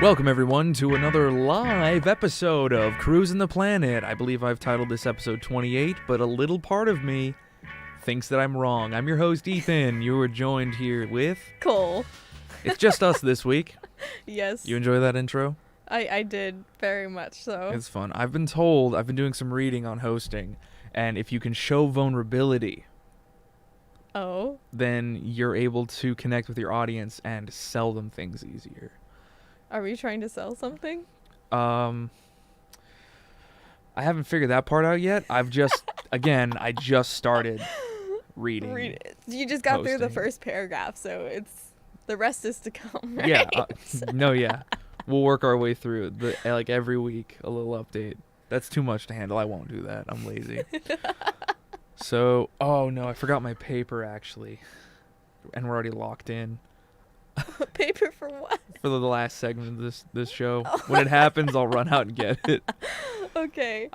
Welcome, everyone, to another live episode of Cruisin the Planet. I believe I've titled this episode 28, but a little part of me thinks that I'm wrong. I'm your host, Ethan. You are joined here with... Cole. It's just us this week. Yes. You enjoy that intro? I did, very much so. It's fun. I've been doing some reading on hosting, and if you can show vulnerability... Oh? Then you're able to connect with your audience and sell them things easier. Are we trying to sell something? I haven't figured that part out yet. I just started reading. Read it. You just got through the hosting. first paragraph, so the rest is to come, right? Yeah. We'll work our way through like every week, a little update. That's too much to handle. I won't do that. I'm lazy. So, oh no, I forgot my paper actually. And we're already locked in. Paper for what? For the last segment of this show. When it happens, I'll run out and get it. Okay.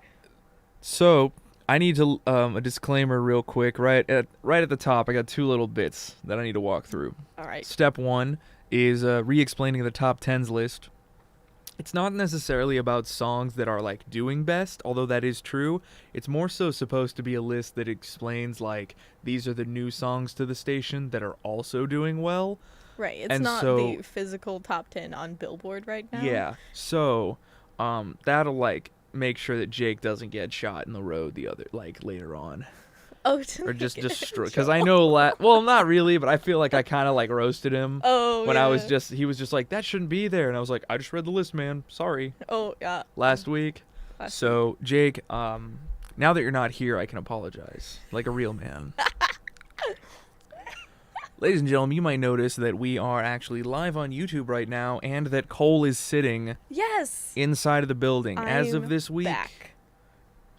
So, I need to a disclaimer real quick. Right at the top, I got two little bits that I need to walk through. All right. Step 1 is re-explaining the top 10s list. It's not necessarily about songs that are like doing best, although that is true. It's more so supposed to be a list that explains like these are the new songs to the station that are also doing well. Right. It's And not so- the physical top 10 on Billboard right now. Yeah. So, that'll like make sure that Jake doesn't get shot in the road later on. Oh, Or just destroy, because I know well, not really, but I feel like I kind of like roasted him Oh, when yeah. he was just like, that shouldn't be there, and I was like, I just read the list, man, sorry. Oh, yeah. Last week. So Jake, now that you're not here, I can apologize like a real man. Ladies and gentlemen, you might notice that we are actually live on YouTube right now, and that Cole is sitting Yes. inside of the building. As of I'm this week, back.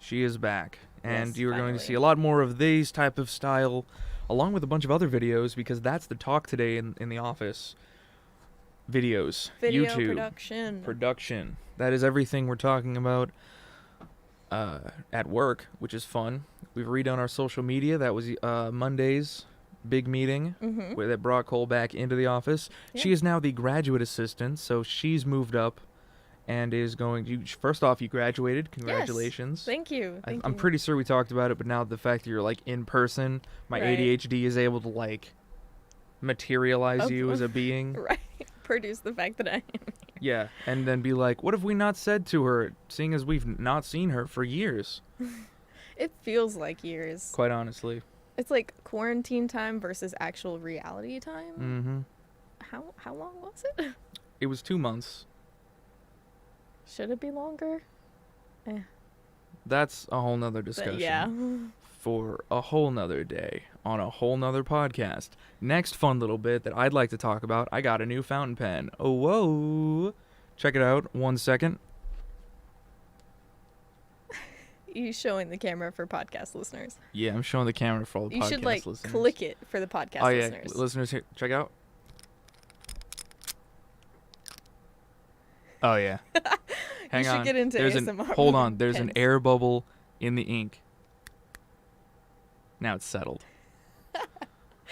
she is back. And Yes, you're going to finally. see a lot more of these type of style, along with a bunch of other videos, because that's the talk today in the office. Videos. Video YouTube. Production. That is everything we're talking about at work, which is fun. We've redone our social media. That was Monday's big meeting where that brought Cole back into the office. Yeah. She is now the graduate assistant, so she's moved up and is going to... First off, you graduated. Congratulations. Thank you. I'm pretty sure we talked about it, but now the fact that you're like in person, my Right. ADHD is able to like materialize you as a being. Right. Produce the fact that I am. Yeah, and then be like, what have we not said to her, seeing as we've not seen her for years? It feels like years. Quite honestly. It's like quarantine time versus actual reality time. Mm-hmm. How long was it? It was 2 months. Should it be longer? That's a whole nother discussion. But yeah. For a whole nother day on a whole nother podcast. Next fun little bit that I'd like to talk about, I got a new fountain pen. Oh, whoa. Check it out. 1 second. You showing the camera for podcast listeners. Yeah, I'm showing the camera for all the You podcast should like listeners. click it for the podcast Oh, yeah. listeners. Listeners, here, check out. Oh, yeah. Hang should on. get into ASMR Hold on. There's an pens. air bubble in the ink. Now it's settled.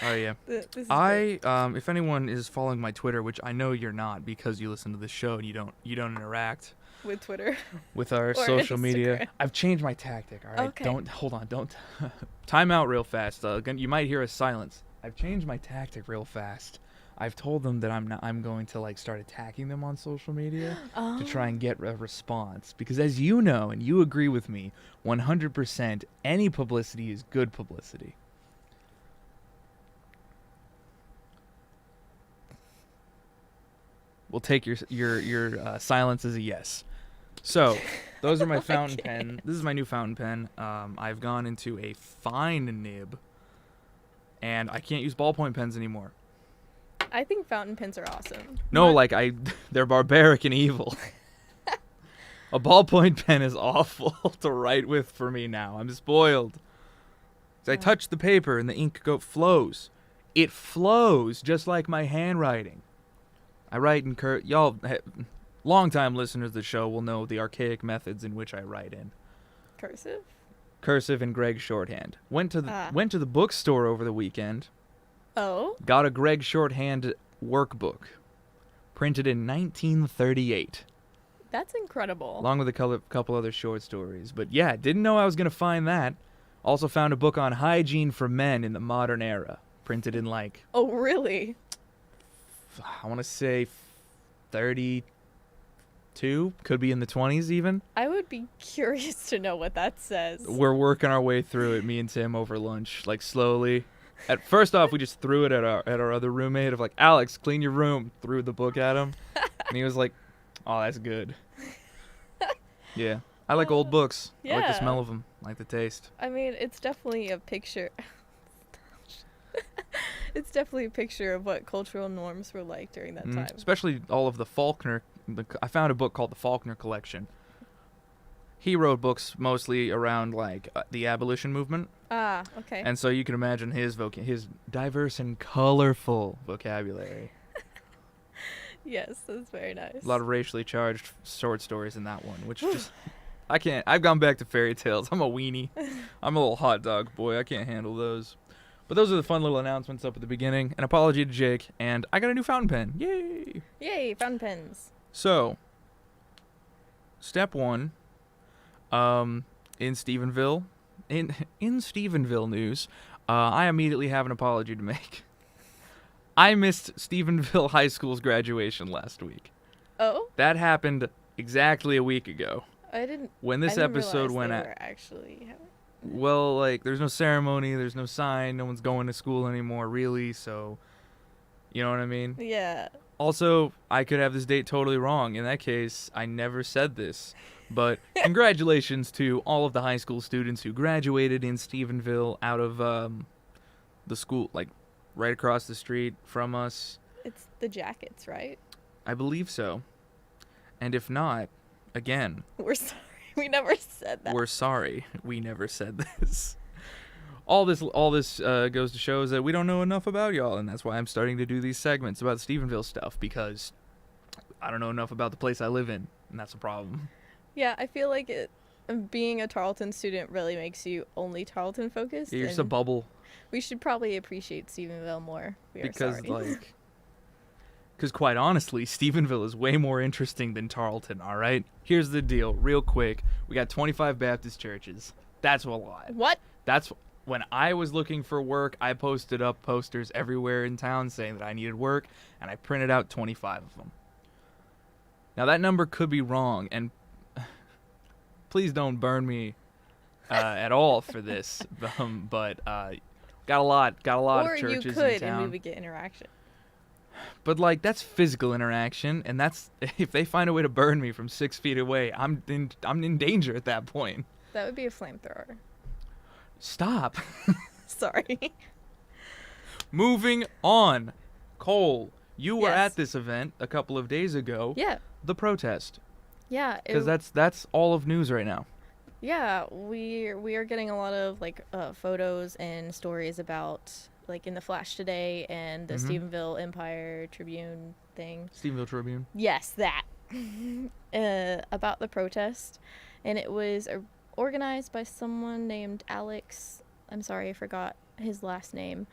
Oh, yeah. This is great. If anyone is following my Twitter, which I know you're not because you listen to the show and you don't interact With Twitter. with our Or social media. Instagram. I've changed my tactic, all right? Okay. Don't time out real fast. You might hear a silence. I've changed my tactic real fast. I've told them that I'm going to like start attacking them on social media to try and get a response, because as you know and you agree with me 100%, any publicity is good publicity. We'll take your silence as a yes. So, those are my fountain pen. This is my new fountain pen. I've gone into a fine nib, and I can't use ballpoint pens anymore. I think fountain pens are awesome. No, Not- they're barbaric and evil. A ballpoint pen is awful to write with for me now. I'm spoiled. So I touch the paper and the ink flows. It flows just like my handwriting. I write in y'all, longtime listeners of the show will know the archaic methods in which I write in. Cursive and Greg shorthand. Went to the bookstore over the weekend. Oh? Got a Greg shorthand workbook. printed in 1938. That's incredible. Along with a couple other short stories. But yeah, didn't know I was going to find that. Also found a book on hygiene for men in the modern era. Printed in like... Oh, really? I want to say 32. Could be in the 20s even. I would be curious to know what that says. We're working our way through it, me and Tim, over lunch. Like, slowly. At first off, we just threw it at our other roommate of like, Alex, clean your room. Threw the book at him. And he was like, oh, that's good. Yeah. I like old books. Yeah. I like the smell of them. I like the taste. I mean, it's definitely a picture. It's definitely a picture of what cultural norms were like during that time. Especially all of the Faulkner. I found a book called the Faulkner Collection. He wrote books mostly around like the abolition movement. Ah, okay. And so you can imagine his diverse and colorful vocabulary. Yes, that's very nice. A lot of racially charged short stories in that one, which just... I can't. I've gone back to fairy tales. I'm a weenie. I'm a little hot dog boy. I can't handle those. But those are the fun little announcements up at the beginning. An apology to Jake, and I got a new fountain pen. Yay! Yay, fountain pens. So, step one, in Stephenville news, I immediately have an apology to make. I missed Stephenville High School's graduation last week. Oh? That happened exactly a week ago. When this episode went out. Well, like, there's no ceremony, there's no sign, no one's going to school anymore, really, so, you know what I mean? Yeah. Also, I could have this date totally wrong. In that case, I never said this. But congratulations to all of the high school students who graduated in Stephenville out of the school, like, right across the street from us. It's the Jackets, right? I believe so. And if not, again... We're sorry. We never said that. We're sorry. We never said this. All this goes to show is that we don't know enough about y'all, and that's why I'm starting to do these segments about Stephenville stuff, because I don't know enough about the place I live in, and that's a problem. Yeah, I feel like being a Tarleton student really makes you only Tarleton focused. Yeah, you're just a bubble. We should probably appreciate Stephenville more. Because quite honestly, Stephenville is way more interesting than Tarleton, all right? Here's the deal, real quick. We got 25 Baptist churches. That's a lot. What? That's when I was looking for work, I posted up posters everywhere in town saying that I needed work, and I printed out 25 of them. Now, that number could be wrong, and please don't burn me at all for this, but got a lot of churches in town. Or you could, and we would get interaction. But, like, that's physical interaction, and that's... If they find a way to burn me from 6 feet away, I'm in danger at that point. That would be a flamethrower. Stop. Sorry. Moving on. Cole, you were Yes. at this event a couple of days ago. Yeah. The protest. Yeah. Because that's all of news right now. Yeah, we are getting a lot of, like, photos and stories about... like in the Flash today and the Stephenville Empire Tribune thing. Stephenville Tribune. Yes, that. About the protest. And it was organized by someone named Alex. I'm sorry, I forgot his last name.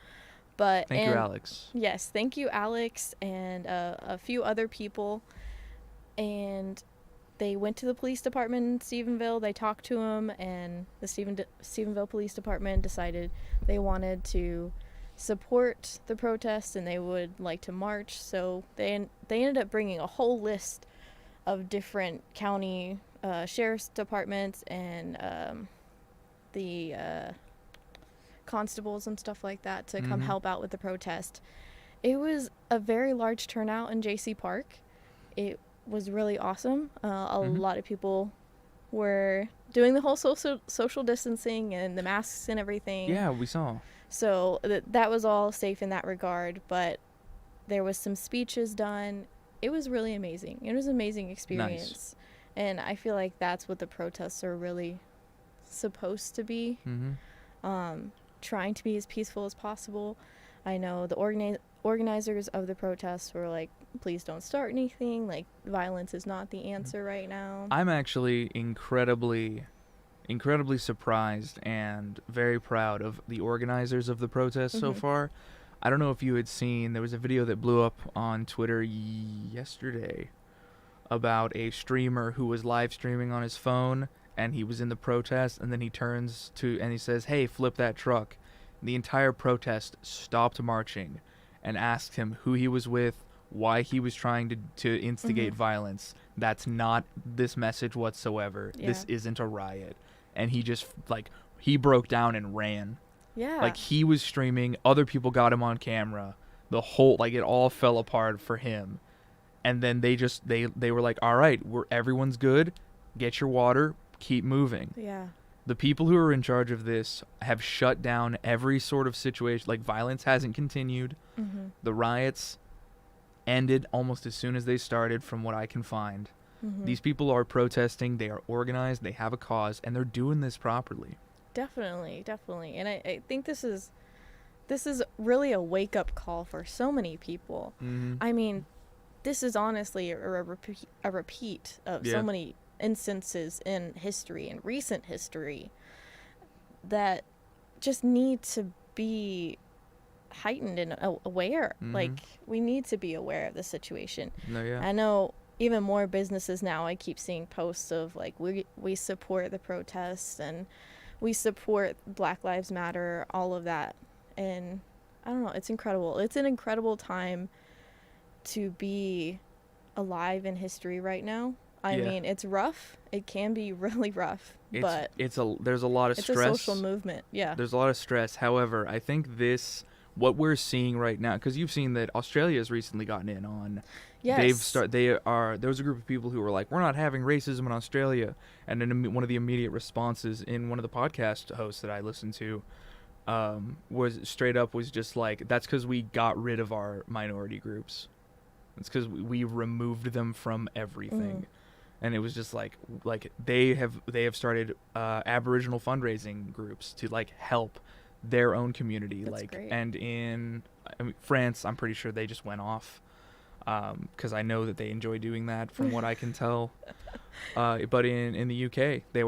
But Thank you, Alex. Yes, thank you, Alex, and a few other people. And they went to the police department in Stephenville. They talked to him, and the Stephenville Police Department decided they wanted to support the protest and they would like to march, so they ended up bringing a whole list of different county sheriff's departments and the constables and stuff like that to come help out with the protest. It was a very large turnout in JC Park. It was really awesome. A lot of people were doing the whole social distancing and the masks and everything. Yeah, we saw. So that was all safe in that regard, but there was some speeches done. It was really amazing. It was an amazing experience. Nice. And I feel like that's what the protests are really supposed to be. Trying to be as peaceful as possible. I know the organizers of the protests were like, please don't start anything. Like, violence is not the answer right now. I'm actually incredibly surprised and very proud of the organizers of the protest so far. I don't know if you had seen, there was a video that blew up on Twitter yesterday about a streamer who was live streaming on his phone, and he was in the protest, and then he turns to and he says, "Hey, flip that truck." And the entire protest stopped marching and asked him who he was with, why he was trying to instigate violence. That's not this message whatsoever. Yeah. This isn't a riot. And he just, like, he broke down and ran. Yeah. Like, he was streaming, other people got him on camera. The whole, like, it all fell apart for him. And then they were like, all right, everyone's good. Get your water. Keep moving. Yeah. The people who are in charge of this have shut down every sort of situation. Like, violence hasn't continued. The riots ended almost as soon as they started, from what I can find. These people are protesting. They are organized. They have a cause, and they're doing this properly. Definitely. And I think this is really a wake-up call for so many people. I mean, this is honestly a repeat of so many instances in history, in recent history, that just need to be heightened and aware. Like, we need to be aware of the situation. I know even more businesses now, I keep seeing posts of, like, we support the protests and we support Black Lives Matter, all of that. And I don't know, it's incredible. It's an incredible time to be alive in history right now. I mean, it's rough. It can be really rough, but there's a lot of stress. It's a social movement. Yeah. There's a lot of stress. However, I think what we're seeing right now, because you've seen that Australia has recently gotten in on. Yes. There was a group of people who were like, we're not having racism in Australia, and then one of the immediate responses in one of the podcast hosts that I listened to was just like, that's because we got rid of our minority groups. It's because we removed them from everything. And it was just like they have started Aboriginal fundraising groups to, like, help their own community. That's like great. And in France, I'm pretty sure they just went off, because I know that they enjoy doing that from what I can tell. But in the UK, they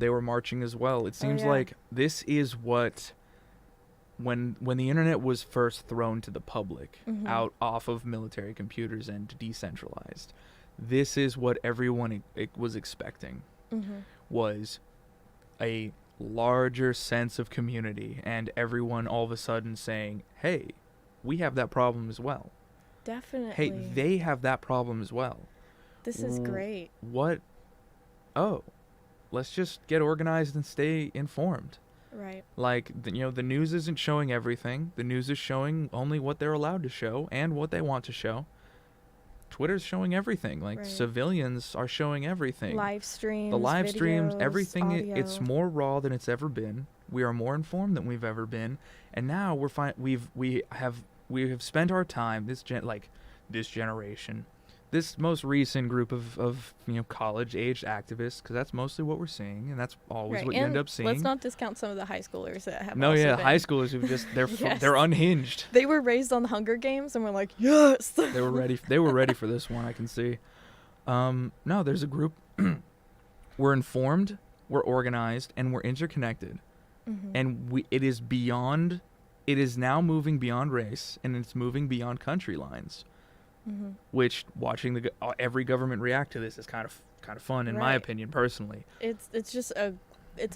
were marching as well. It seems like this is what, when the internet was first thrown to the public, out off of military computers and decentralized, this is what everyone was expecting, was a larger sense of community, and everyone all of a sudden saying, hey, we have that problem as well. Definitely. Hey, they have that problem as well. This is great. What? Oh, let's just get organized and stay informed. Right. Like, the news isn't showing everything. The news is showing only what they're allowed to show and what they want to show. Twitter's showing everything. Like, civilians are showing everything. Live streams, the live videos, streams, everything. audio. It's more raw than it's ever been. We are more informed than we've ever been, and now we have spent our time, this generation, this most recent group of college-aged activists, because that's mostly what we're seeing, and that's always what you end up seeing. Let's not discount some of the high schoolers that have. High schoolers who just they're unhinged. They were raised on the Hunger Games, and we're like, yes. They were ready. They were ready for this one. I can see. No, there's a group. We're informed, we're organized, and we're interconnected, and it is beyond. It is now moving beyond race, and it's moving beyond country lines. Which, watching every government react to this is kind of fun, in my opinion, personally. It's just a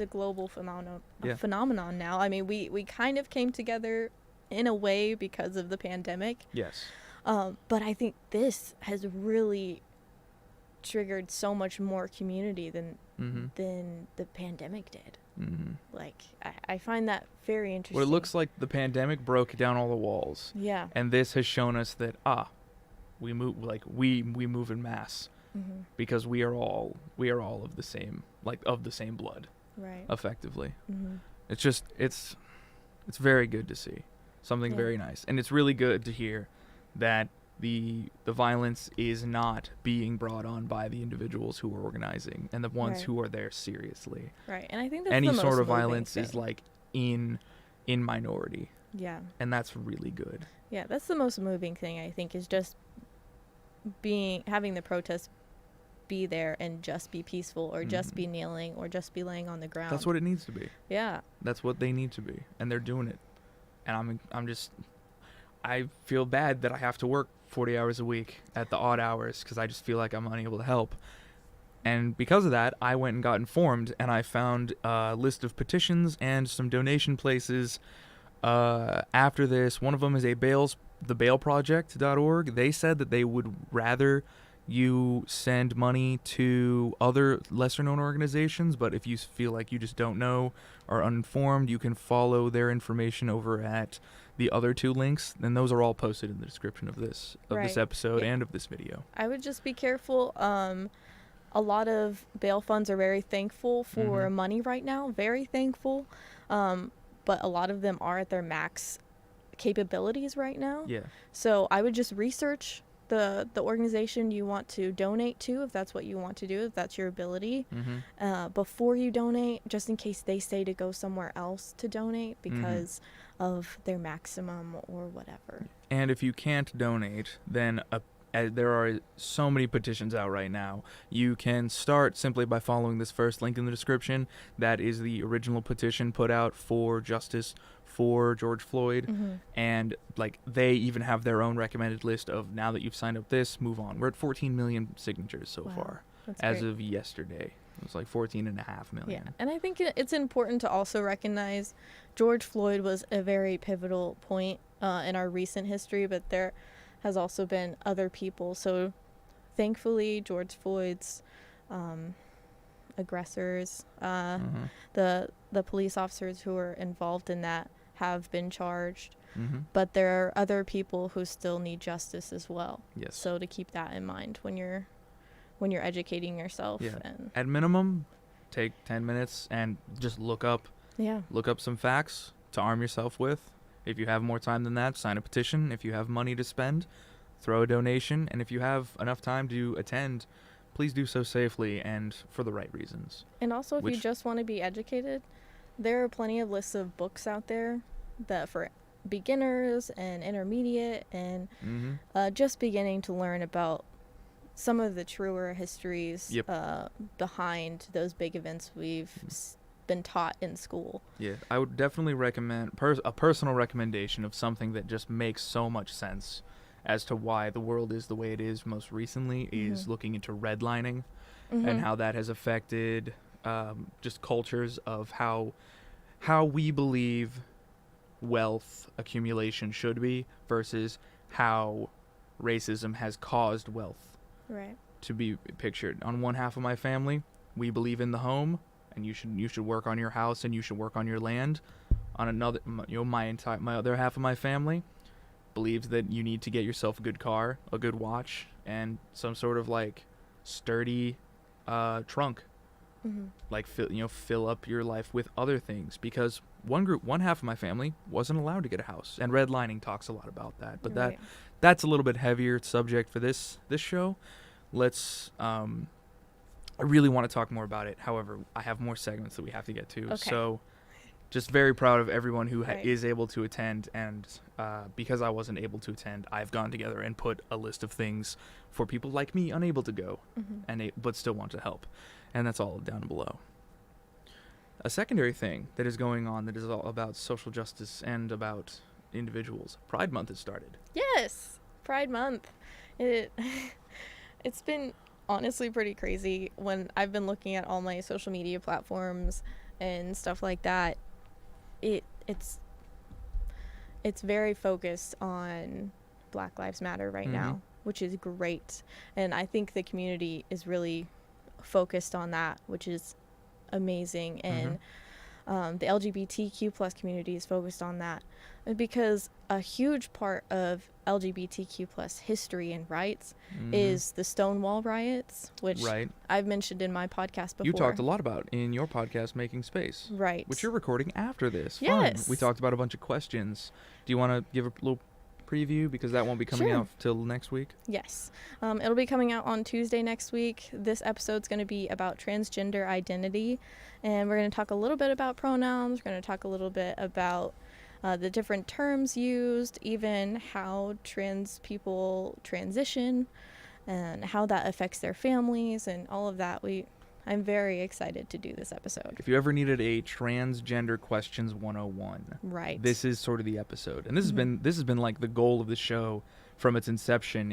global phenomenon now. I mean, we kind of came together in a way because of the pandemic. Yes. But I think this has really triggered so much more community than the pandemic did. Like, I find that very interesting. Well, it looks like the pandemic broke down all the walls. Yeah. And this has shown us that we move, like, we move in mass, because we are all of the same blood. Right. Effectively. It's just it's very good to see. Something very nice. And it's really good to hear that the violence is not being brought on by the individuals who are organizing and the ones who are there seriously. Right. And I think that's any the most sort of moving violence thing. is, like, in minority. Yeah. And that's really good. Yeah, that's the most moving thing, I think, is just having the protest be there and just be peaceful, or just be kneeling, or just be laying on the ground. That's what it needs to be. Yeah. That's what they need to be, and they're doing it. And I feel bad that I have to work 40 hours a week at the odd hours because I just feel like I'm unable to help. And because of that, I went and got informed, and I found a list of petitions and some donation places. After this, one of them is thebailproject.org. They said that they would rather you send money to other lesser-known organizations, but if you feel like you just don't know or uninformed, you can follow their information over at the other two links, and those are all posted in the description of this episode and of this video. I would just be careful. A lot of bail funds are very thankful for money right now, very thankful, but a lot of them are at their max capabilities right now. Yeah. So I would just research the organization you want to donate to, if that's what you want to do, if that's your ability, before you donate, just in case they say to go somewhere else to donate because of their maximum or whatever. And if you can't donate, then there are so many petitions out right now. You can start simply by following this first link in the description. That is the original petition put out for justice for George Floyd. And like they even have their own recommended list of, now that you've signed up this, move on. We're at 14 million signatures so far. That's as great. Of yesterday. It was like 14.5 million. Yeah, and I think it's important to also recognize George Floyd was a very pivotal point in our recent history, but there has also been other people. So thankfully, George Floyd's aggressors, the police officers who were involved in that have been charged. But there are other people who still need justice as well. Yes. So to keep that in mind when you're educating yourself. Yeah. And at minimum, take 10 minutes and just look up some facts to arm yourself with. If you have more time than that, sign a petition. If you have money to spend, throw a donation. And if you have enough time to attend, please do so safely and for the right reasons. And also, if you just want to be educated, there are plenty of lists of books out there that for beginners and intermediate and just beginning to learn about some of the truer histories behind those big events we've been taught in school. Yeah, I would definitely recommend a personal recommendation of something that just makes so much sense as to why the world is the way it is most recently is looking into redlining and how that has affected just cultures of how we believe wealth accumulation should be versus how racism has caused wealth to be pictured. On one half of my family, we believe in the home, and you should work on your house and you should work on your land. On another, my other half of my family believes that you need to get yourself a good car, a good watch, and some sort of like sturdy trunk. Like fill up your life with other things, because one half of my family wasn't allowed to get a house, and redlining talks a lot about that. But that's a little bit heavier subject for this show. Let's I really want to talk more about it. However, I have more segments that we have to get to. Okay. So just very proud of everyone who is able to attend. And because I wasn't able to attend, I've gone together and put a list of things for people like me unable to go but still want to help. And that's all down below. A secondary thing that is going on that is all about social justice and about individuals. Pride Month has started. Yes, Pride Month. It's been honestly pretty crazy when I've been looking at all my social media platforms and stuff like that. It's very focused on Black Lives Matter right now, which is great. And I think the community is really focused on that, which is amazing. And the LGBTQ plus community is focused on that, because a huge part of LGBTQ plus history and rights is the Stonewall riots, which I've mentioned in my podcast before. You talked a lot about in your podcast, Making Space, which you're recording after this. Yes. Fun. We talked about a bunch of questions. Do you want to give a little preview, because that won't be coming out till next week? Yes. It'll be coming out on Tuesday next week. This episode's going to be about transgender identity, and we're going to talk a little bit about pronouns. We're going to talk a little bit about the different terms used, even how trans people transition and how that affects their families and all of that. I'm very excited to do this episode. If you ever needed a transgender questions 101, Right. this is sort of the episode. And this has been like the goal of the show from its inception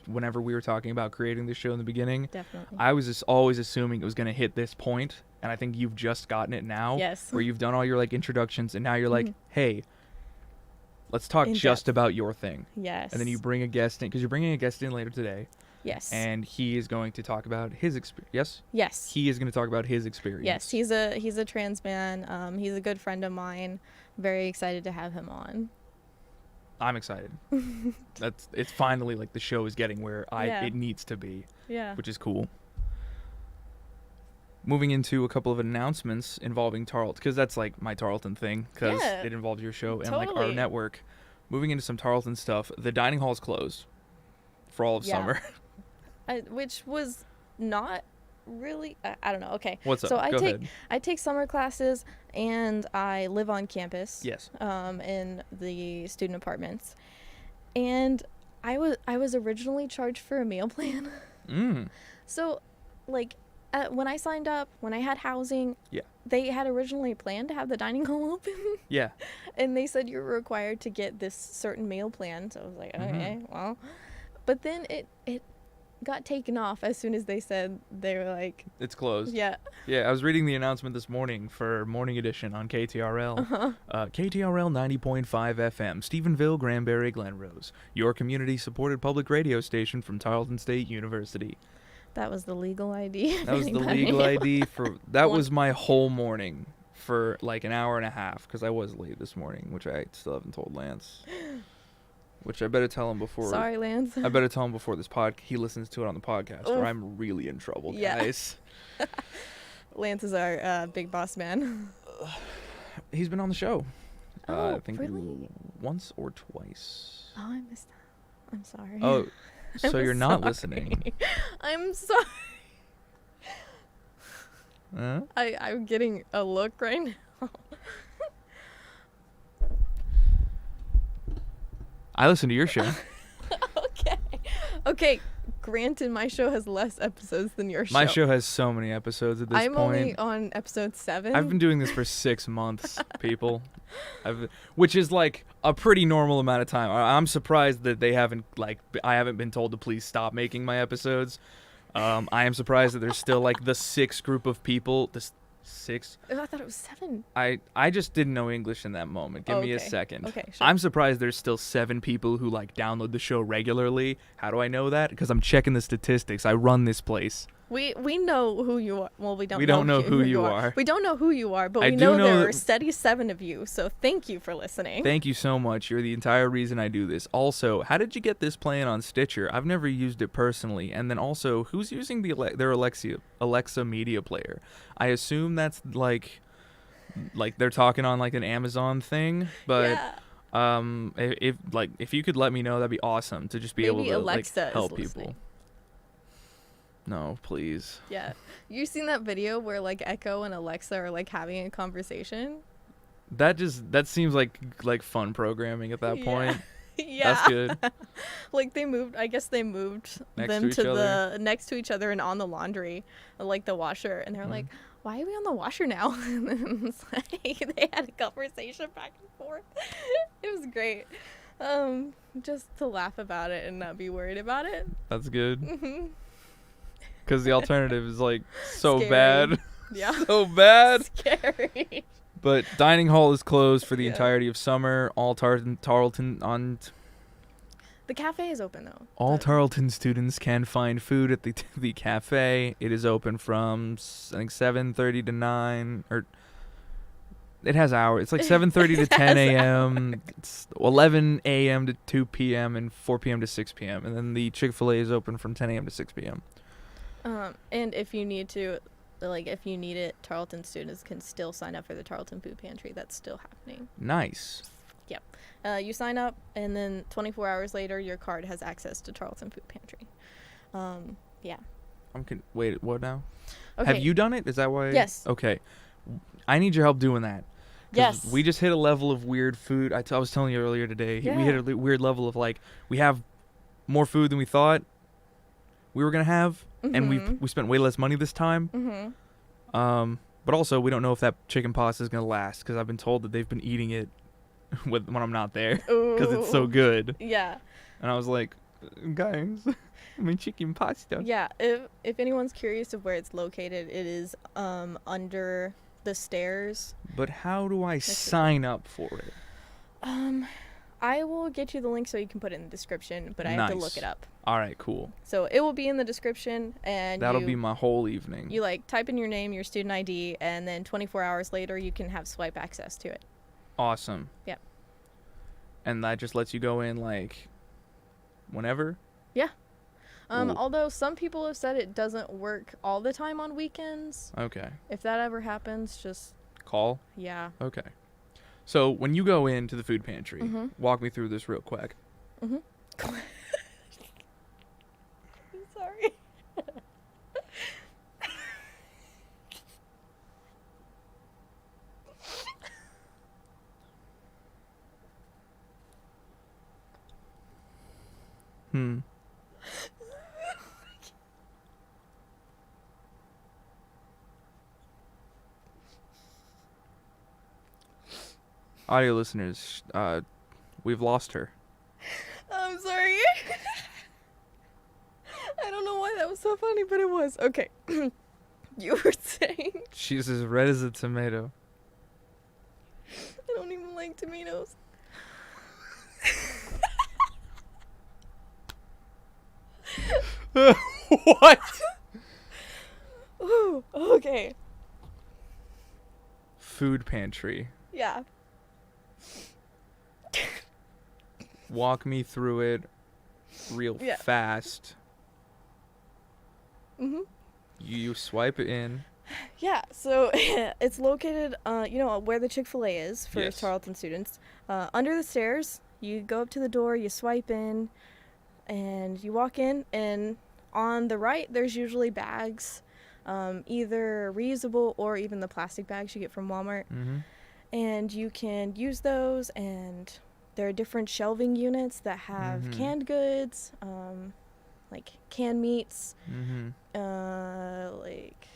whenever we were talking about creating the show in the beginning. Definitely. I was just always assuming it was going to hit this point, and I think you've just gotten it now. Yes. Where you've done all your like introductions, and now you're like, hey, let's talk just about your thing. Yes. And then you bring a guest in, because you're bringing a guest in later today. Yes. And he is going to talk about his experience. Yes? Yes. He is going to talk about his experience. Yes, he's a trans man. He's a good friend of mine. Very excited to have him on. I'm excited. It's finally like the show is getting where it needs to be. Yeah. Which is cool. Moving into a couple of announcements involving Tarleton, because that's like my Tarleton thing, because it involves your show and like our network. Moving into some Tarleton stuff, the dining hall is closed for all of summer. Which was not really, I don't know. Okay. What's up? So Go ahead. I take summer classes and I live on campus. Yes. In the student apartments, and I was originally charged for a meal plan. So, like, when I signed up, when I had housing, they had originally planned to have the dining hall open. Yeah. And they said you were required to get this certain meal plan. So I was like, okay, well, but then it got taken off as soon as they said they were like, it's closed. Yeah. Yeah, I was reading the announcement this morning for Morning Edition on KTRL. KTRL 90.5 FM, Stephenville, Granbury, Glen Rose, your community-supported public radio station from Tarleton State University. That was the legal ID. That was the legal ID for... That was my whole morning for like an hour and a half, because I was late this morning, which I still haven't told Lance. Which I better tell him before. Sorry, Lance. I better tell him before this he listens to it on the podcast, or I'm really in trouble, guys. Lance is our big boss man. He's been on the show. I think really? Once or twice. Oh, I missed that. I'm sorry. Oh, so you're not listening. I'm sorry. I'm getting a look right now. I listen to your show. Okay. Granted, my show has less episodes than your show. My show has so many episodes at this point. I'm only on episode 7. I've been doing this for 6 months, people. Which is like a pretty normal amount of time. I'm surprised that I haven't been told to please stop making my episodes. I am surprised that there's still like the 6 group of people. The 6? I thought it was 7. I just didn't know English in that moment. Give me a second. Okay, sure. I'm surprised there's still 7 people who like download the show regularly. How do I know that? Because I'm checking the statistics. I run this place. We know who you are. Well, we don't know who you are. We don't know who you are, but we know there are steady 7 of you. So thank you for listening. Thank you so much. You're the entire reason I do this. Also, how did you get this playing on Stitcher? I've never used it personally. And then also, who's using their Alexa media player? I assume that's like they're talking on like an Amazon thing, but if you could let me know, that'd be awesome to just be able to Alexa help people. No, please. Yeah. You seen that video where like Echo and Alexa are like having a conversation? That seems like fun programming at that point. Yeah. That's good. Like they moved them to next to each other and on the laundry, like the washer, and they're like, why are we on the washer now? And then it's like they had a conversation back and forth. It was great. Just to laugh about it and not be worried about it. That's good. Because the alternative is like so Scary. Bad. Yeah. So bad. Scary. But dining hall is closed for the entirety of summer. All Tarleton on... The cafe is open, though. All Tarleton students can find food at the cafe. It is open from, I think, 7:30 to 9. Or it has hours. It's like 7:30 to 10 a.m. It's 11 a.m. to 2 p.m. and 4 p.m. to 6 p.m. And then the Chick-fil-A is open from 10 a.m. to 6 p.m. And if you need it, Tarleton students can still sign up for the Tarleton Food Pantry. That's still happening. Nice. Yep. You sign up, and then 24 hours later, your card has access to Tarleton Food Pantry. Yeah. Wait, what now? Okay. Have you done it? Is that why? Yes. Okay. I need your help doing that. Yes. We just hit a level of weird food. I was telling you earlier today. Yeah. We hit a weird level of like, we have more food than we thought we were going to have. and we spent way less money this time. But also we don't know if that chicken pasta is gonna last because I've been told that they've been eating it when I'm not there because it's so good. Yeah. And I was like, guys, I mean chicken pasta. Yeah. If anyone's curious of where it's located, it is under the stairs. But how do I sign up for it? I will get you the link so you can put it in the description, but I have to look it up. All right, cool. So it will be in the description, and that'll be my whole evening. You like type in your name, your student ID, and then 24 hours later you can have swipe access to it. Awesome. Yep. And that just lets you go in like whenever? Yeah. Although some people have said it doesn't work all the time on weekends. Okay. If that ever happens, just call? Yeah. Okay. So when you go into the food pantry, walk me through this real quick. I'm sorry. Audio listeners, we've lost her. I'm sorry. I don't know why that was so funny, but it was. Okay. You were saying? She's as red as a tomato. I don't even like tomatoes. What? Ooh, okay. Food pantry. Yeah. Walk me through it real fast. You swipe it in. Yeah, so it's located, where the Chick-fil-A is for Charlton students. Under the stairs, you go up to the door, you swipe in, and you walk in, and on the right, there's usually bags, either reusable or even the plastic bags you get from Walmart. And you can use those, and there are different shelving units that have canned goods, like canned meats, like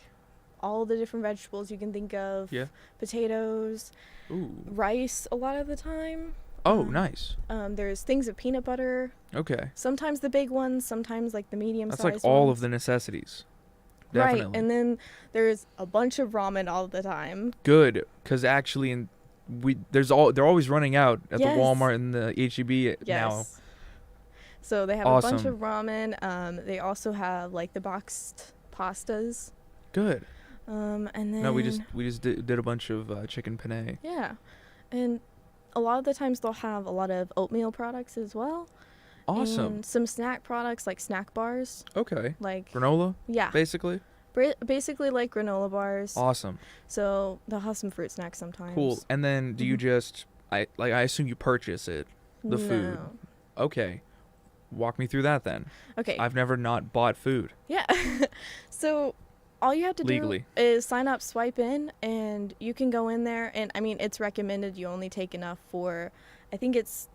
all the different vegetables you can think of, potatoes, rice a lot of the time. Oh, nice. There's things of peanut butter. Okay. Sometimes the big ones, sometimes like the medium-sized ones. That's like all of the necessities. Definitely. Right, and then there's a bunch of ramen all the time. Good, because actually, they're always running out at the Walmart and the HEB now. So they have a bunch of ramen. They also have like the boxed pastas. Good. And then no, we just did a bunch of chicken penne. Yeah, and a lot of the times they'll have a lot of oatmeal products as well. Awesome. And some snack products like snack bars. Okay. Like granola? Yeah. Basically? Basically like granola bars. Awesome. So they'll have some fruit snacks sometimes. Cool. And then do you just, I assume you purchase it, the food. Okay. Walk me through that then. Okay. I've never not bought food. Yeah. So all you have to Legally. do is sign up, swipe in, and you can go in there. And I mean, it's recommended you only take enough for, I think it's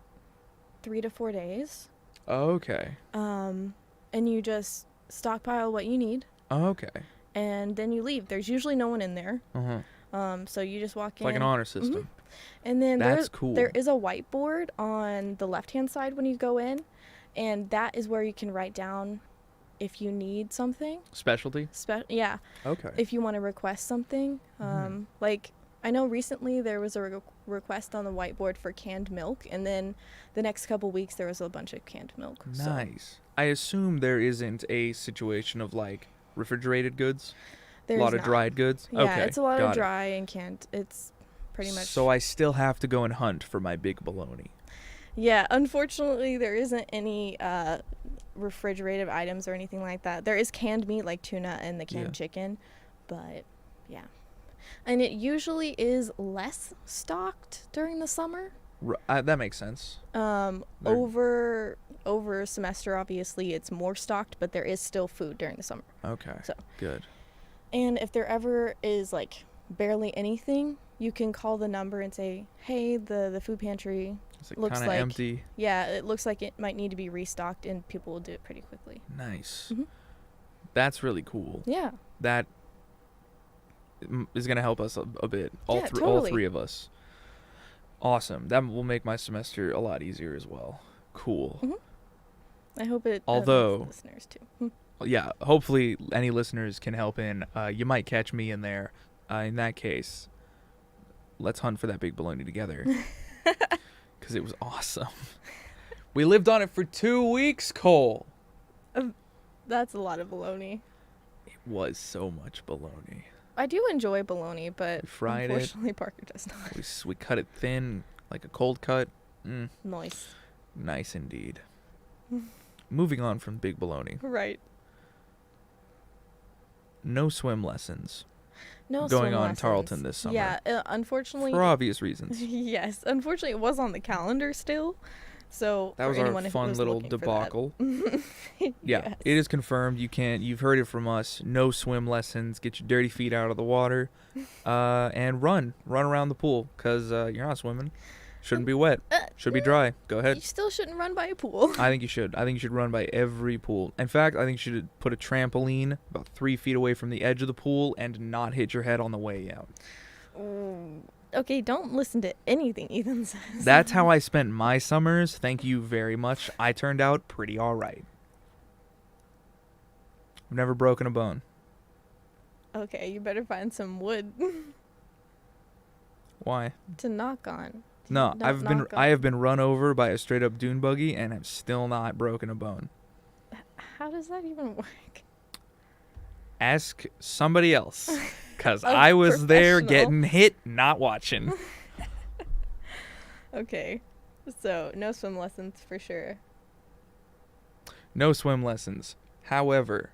3 to 4 days. Okay. And you just stockpile what you need. Okay. And then you leave. There's usually no one in there. So you just walk in. Like an honor system. And then that's cool. There is a whiteboard on the left-hand side when you go in, and that is where you can write down if you need something. Specialty? Yeah. Okay. If you want to request something. Like, I know recently there was a request on the whiteboard for canned milk, and then the next couple weeks there was a bunch of canned milk. Nice. So. I assume there isn't a situation of, like, refrigerated goods? There's a lot not. Of dried goods? Yeah, okay. It's a lot of dry and canned. It's pretty much... So I still have to go and hunt for my big bologna. Yeah, unfortunately there isn't any refrigerated items or anything like that. There is canned meat like tuna and the canned chicken, but yeah. And it usually is less stocked during the summer. That makes sense. Over a semester, obviously, it's more stocked, but there is still food during the summer. Okay. So good. And if there ever is like barely anything, you can call the number and say, "Hey, the food pantry looks like empty. Yeah, it looks like it might need to be restocked," and people will do it pretty quickly. Nice. That's really cool. Yeah. That is going to help us a bit. All Totally. three of us. Awesome. That will make my semester a lot easier as well. Cool. I hope it Although- helps listeners too. Yeah, hopefully any listeners can help in. You might catch me in there. In that case, let's hunt for that big baloney together. Because it was awesome. We lived on it for 2 weeks, Cole. That's a lot of bologna. It was so much baloney. I do enjoy bologna, but We fried it. unfortunately Parker does not. We cut it thin, like a cold cut. Nice. Nice indeed. Moving on from big baloney. Right. No swim lessons No going swim on in lessons. Tarleton this summer. Yeah, unfortunately. For obvious reasons. Yes, unfortunately it was on the calendar still. So That was for our anyone who fun was little looking for that. debacle. Yeah, Yes. it is confirmed. You've heard it from us. No swim lessons. Get your dirty feet out of the water, and run around the pool because you're not swimming. Shouldn't be wet. Should be dry. Go You ahead. still shouldn't run by a pool. I think you should. I think you should run by every pool. In fact, I think you should put a trampoline about 3 feet away from the edge of the pool and not hit your head on the way out. Okay, don't listen to anything Ethan says. That's how I spent my summers. Thank you very much. I turned out pretty all right. I've never broken a bone. Okay, you better find some wood Why? to knock on. No, Knock I on. have been run over by a straight up dune buggy and have still not broken a bone. How does that even work? Ask somebody else, cause A I was there professional. getting hit, not watching. Okay, so no swim lessons for sure. No swim lessons. However,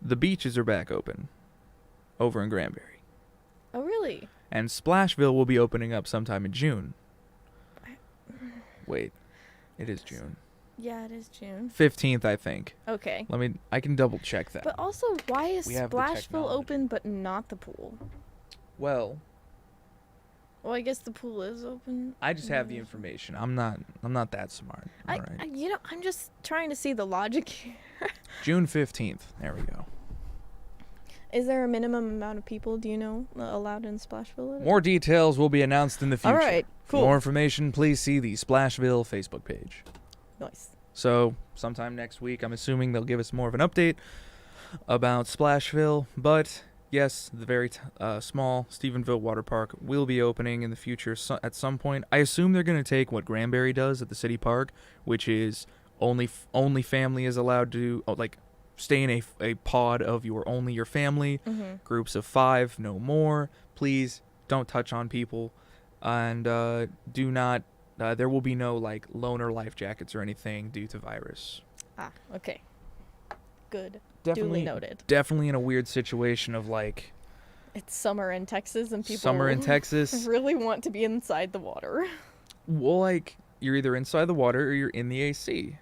the beaches are back open over in Granbury, Oh, really? and Splashville will be opening up sometime in June. Wait, it is June Yeah, it is June. 15th, I think. Okay. I can double check that. But also, why is We have the Splashville technology. open but not the pool? Well, Well, I guess the pool is open. I just have the information. I'm not that smart. All right. I'm just trying to see the logic here. June 15th. There we go. Is there a minimum amount of people, do you know, allowed in Splashville? More details will be announced in the future. All right, For cool. more information, please see the Splashville Facebook page. Nice. So, sometime next week, I'm assuming they'll give us more of an update about Splashville. But, yes, the very small Stephenville Water Park will be opening in the future at some point. I assume they're going to take what Granbury does at the city park, which is only family is allowed to, stay in a pod of only your family. Mm-hmm. Groups of 5, no more. Please don't touch on people, and do not. There will be no loaner life jackets or anything due to virus. Ah, okay. Good. Definitely Duly noted. Definitely in a weird situation of It's summer in Texas and people summer in Texas. really want to be inside the water. Well, you're either inside the water or you're in the AC,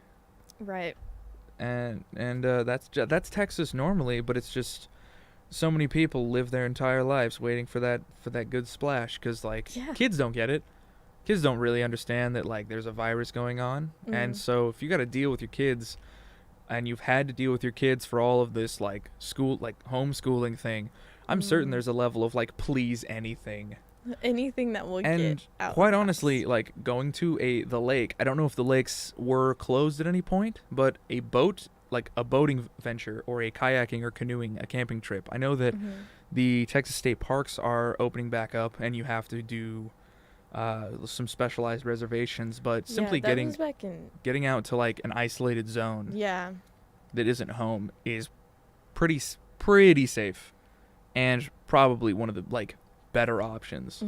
Right. and that's Texas normally, but it's just so many people live their entire lives waiting for that good splash because Yeah. kids don't get it. Kids don't really understand that there's a virus going on, and so if you got to deal with your kids, and you've had to deal with your kids for all of this school homeschooling thing, I'm certain there's a level of please anything. Anything that will And get out. quite of the honestly, house. going to the lake, I don't know if the lakes were closed at any point, but a boating venture or a kayaking or canoeing, a camping trip. I know that the Texas state parks are opening back up, and you have to do some specialized reservations, but simply that was back in. getting out to an isolated zone Yeah. that isn't home is pretty safe, and probably one of the better options.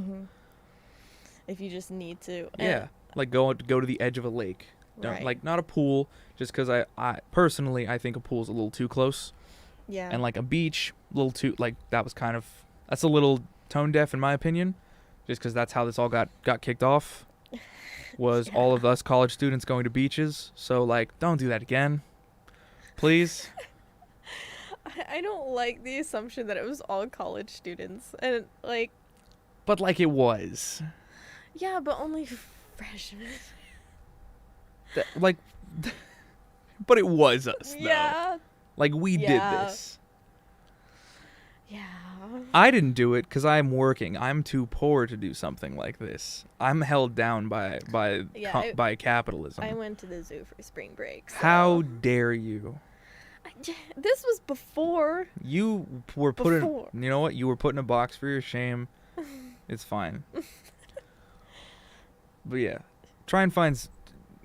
If you just need to. Yeah, go to the edge of a lake. Don't, Right. not a pool, just because I personally I think a pool's a little too close, Yeah. and a beach a little too that's a little tone deaf in my opinion, just because that's how this all got kicked off, was all of us college students going to beaches. So don't do that again, please. I don't like the assumption that it was all college students. And But it was. yeah, but only freshmen. But it was us, though. Yeah. Like, we did Yeah. this. Yeah. I didn't do it because I'm working. I'm too poor to do something like this. I'm held down by capitalism. I went to the zoo for spring break. So. How dare you? This was before. You were you know what? You were put in a box for your shame. It's fine. But yeah, try and find.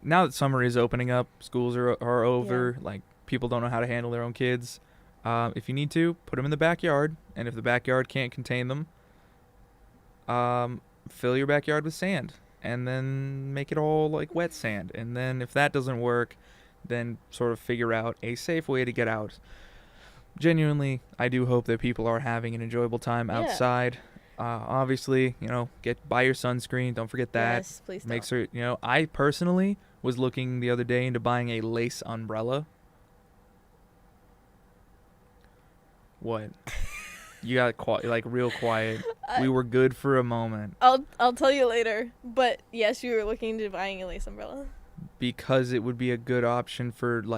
Now that summer is opening up, schools are over. Yeah. Like, people don't know how to handle their own kids. If you need to, put them in the backyard, and if the backyard can't contain them, fill your backyard with sand, and then make it all like wet sand. And then if that doesn't work, then sort of figure out a safe way to get out. Genuinely, I do hope that people are having an enjoyable time outside. Obviously, buy your sunscreen. Don't forget that. Yes, please Make don't. sure, I personally was looking the other day into buying a lace umbrella. What? You got real quiet. We were good for a moment. I'll tell you later. But yes, you were looking into buying a lace umbrella. Because it would be a good option for to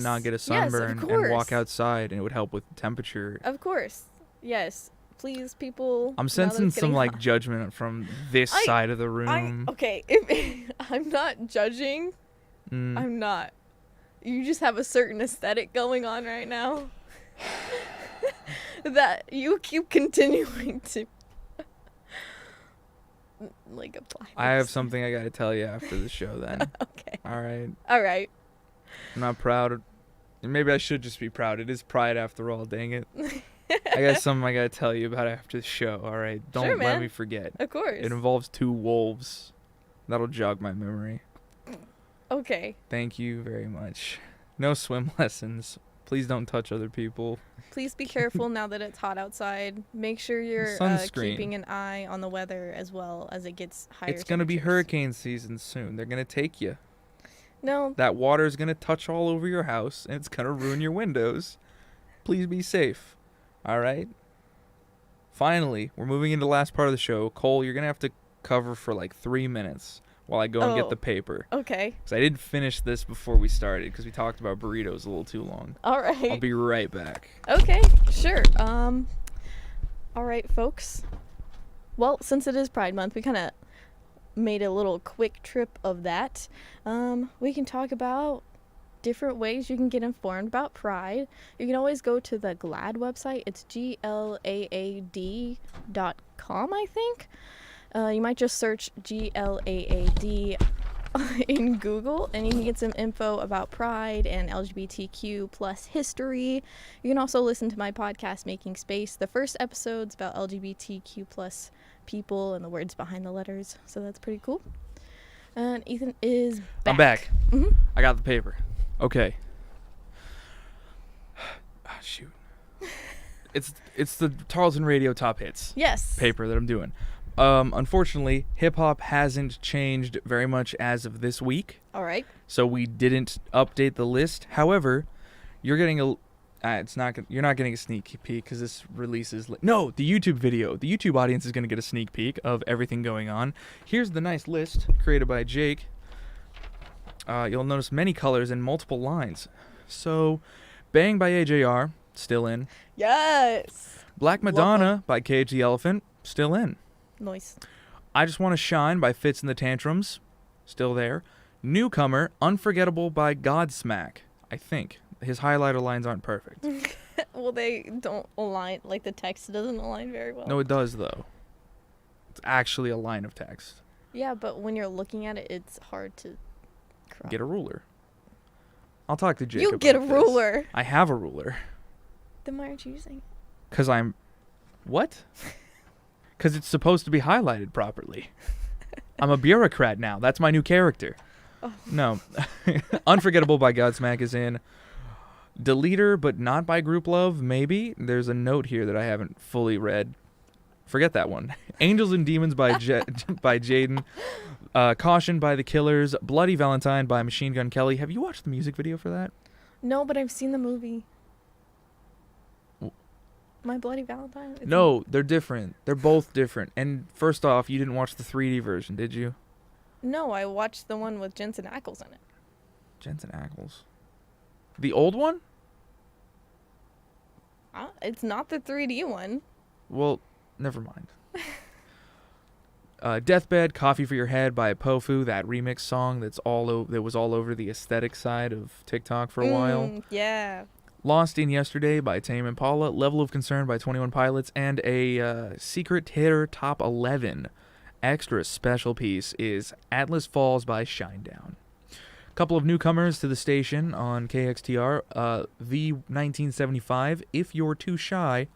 not get a sunburn and walk outside, and it would help with temperature. Of course. Yes. Please, people. I'm sensing some judgment from this side of the room. Okay, I'm not judging. I'm not. You just have a certain aesthetic going on right now that you keep continuing to apply. I have something I gotta tell you after the show then. Okay. All right. I'm not proud. Maybe I should just be proud. It is Pride after all, dang it. I got something I gotta tell you about after the show, all right? Don't let me forget. Of course. It involves 2 wolves. That'll jog my memory. Okay. Thank you very much. No swim lessons. Please don't touch other people. Please be careful now that it's hot outside. Make sure you're keeping an eye on the weather as well as it gets higher. It's going to be hurricane season soon. They're going to take you. No. That water is going to touch all over your house, and it's going to ruin your windows. Please be safe. All right? Finally, we're moving into the last part of the show. Cole, you're going to have to cover for 3 minutes while I go and get the paper. Okay. Because I didn't finish this before we started because we talked about burritos a little too long. All right. I'll be right back. Okay, sure. All right, folks. Well, since it is Pride Month, we kind of made a little quick trip of that. We can talk about different ways you can get informed about Pride. You can always go to the GLAAD website. It's glaad.com, I think. You might just search GLAAD in Google, and you can get some info about Pride and LGBTQ plus history. You can also listen to my podcast, Making Space. The first episode's about LGBTQ plus people and the words behind the letters, so that's pretty cool. And Ethan is back. I'm back. Mm-hmm. I got the paper. Okay. Shoot. It's the Tarleton Radio Top Hits. Yes. Paper that I'm doing. Unfortunately, hip-hop hasn't changed very much as of this week. All right. So we didn't update the list. However, you're getting you're not getting a sneak peek because this releases no, the YouTube video. The YouTube audience is going to get a sneak peek of everything going on. Here's the nice list created by Jake. You'll notice many colors and multiple lines. So, Bang by AJR, still in. Yes. Black Madonna by Cage the Elephant, still in. Nice. I Just Want to Shine by Fitz and the Tantrums, still there. Newcomer, Unforgettable by Godsmack, I think. His highlighter lines aren't perfect. Well, they don't align, the text doesn't align very well. No, it does, though. It's actually a line of text. Yeah, but when you're looking at it, it's hard to crop. Get a ruler. I'll talk to Jake You about get a this. ruler. I have a ruler. Then why aren't you using it? Because I'm... What? Because it's supposed to be highlighted properly. I'm a bureaucrat now. That's my new character. Oh. No. Unforgettable by Godsmack is in. Deleter, but not by Group Love, maybe. There's a note here that I haven't fully read. Forget that one. Angels and Demons by by Jaden. Caution by The Killers. Bloody Valentine by Machine Gun Kelly. Have you watched the music video for that? No, but I've seen the movie. My Bloody Valentine? No, they're different. They're both different. And first off, you didn't watch the 3D version, did you? No, I watched the one with Jensen Ackles in it. Jensen Ackles. The old one? It's not the 3D one. Well, never mind. Deathbed, Coffee for Your Head by Pofu, that remix song that was all over the aesthetic side of TikTok for a while. Yeah. Lost in Yesterday by Tame Impala, Level of Concern by 21 Pilots, and a secret hitter top 11 extra special piece is Atlas Falls by Shinedown. A couple of newcomers to the station on KXTR, V1975, If You're Too Shy,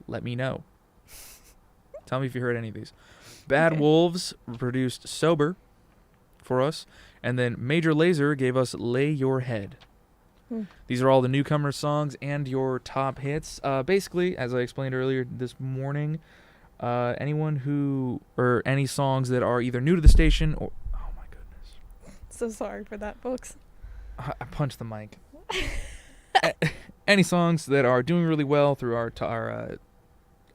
Let Me Know. Tell me if you heard any of these. Bad Wolves produced Sober for us, and then Major Lazer gave us Lay Your Head. These are all the newcomer songs and your top hits. Basically, as I explained earlier this morning, any songs that are either new to the station or... Oh my goodness. So sorry for that, folks. I punched the mic. Any songs that are doing really well through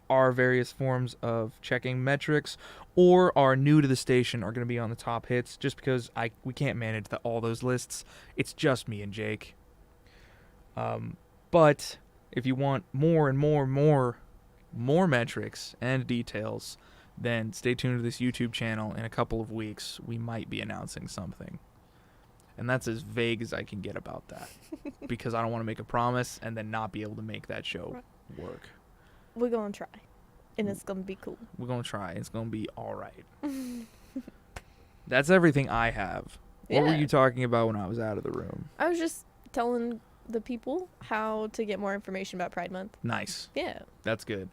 our various forms of checking metrics or are new to the station are going to be on the top hits just because we can't manage all those lists. It's just me and Jake. But if you want more and more metrics and details, then stay tuned to this YouTube channel. In a couple of weeks, we might be announcing something. And that's as vague as I can get about that because I don't want to make a promise and then not be able to make that show work. We're going to try, and it's going to be cool. We're going to try. It's going to be all right. That's everything I have. What were you talking about when I was out of the room? I was just telling the people how to get more information about Pride Month. Nice. Yeah. That's good.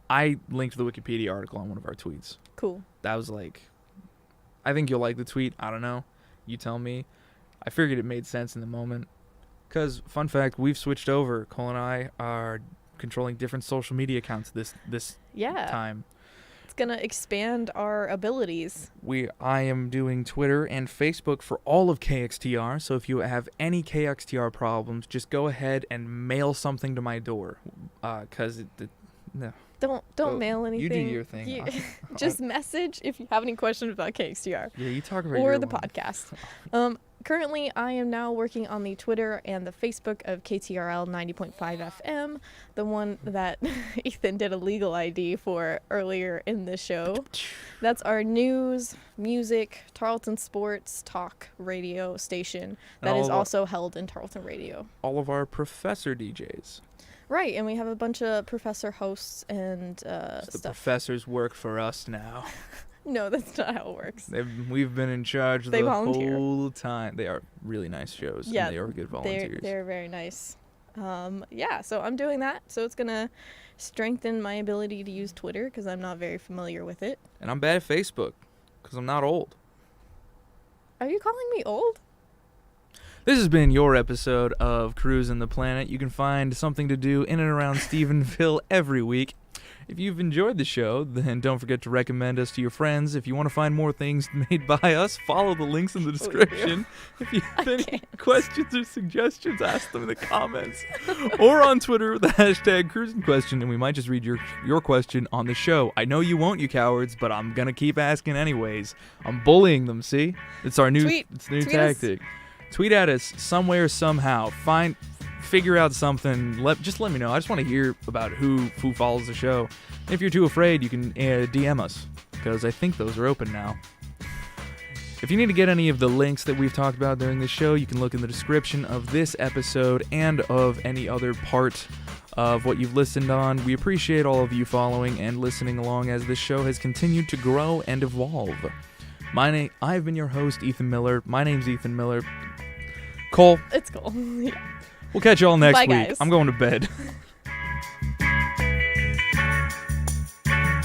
I linked the Wikipedia article on one of our tweets. Cool. That was I think you'll like the tweet. I don't know. You tell me. I figured it made sense in the moment. Because, fun fact, we've switched over. Cole and I are controlling different social media accounts this time. It's going to expand our abilities. I am doing Twitter and Facebook for all of KXTR, so if you have any KXTR problems, just go ahead and mail something to my door. No. Don't mail anything. You do your thing. Just message if you have any questions about KXTR. Yeah, you talk about or the podcast. Currently, I am now working on the Twitter and the Facebook of KTRL 90.5 FM, the one that Ethan did a legal ID for earlier in the show. That's our news, music, Tarleton sports talk radio station that is also held in Tarleton Radio. All of our professor DJs. Right, and we have a bunch of professor hosts and the stuff. Professors work for us now. No, that's not how it works. We've been in charge the whole time. They are really nice shows. Yeah, and they are good volunteers. They're very nice. So I'm doing that. So it's going to strengthen my ability to use Twitter because I'm not very familiar with it. And I'm bad at Facebook because I'm not old. Are you calling me old? This has been your episode of Cruisin the Planet. You can find something to do in and around Stephenville every week. If you've enjoyed the show, then don't forget to recommend us to your friends. If you want to find more things made by us, follow the links in the description. If you have any questions or suggestions, ask them in the comments. Or on Twitter with the hashtag CruisinQuestion, and we might just read your question on the show. I know you won't, you cowards, but I'm going to keep asking anyways. I'm bullying them, see? It's our new tactic. Tweet at us somewhere, somehow. Figure out something. Just let me know. I just want to hear about who follows the show. If you're too afraid, you can DM us, because I think those are open now. If you need to get any of the links that we've talked about during the show, you can look in the description of this episode and of any other part of what you've listened on. We appreciate all of you following and listening along as this show has continued to grow and evolve. I've been your host, Ethan Miller. My name's Ethan Miller. Cole. It's cool. Yeah. We'll catch you all next week. Bye, guys. I'm going to bed.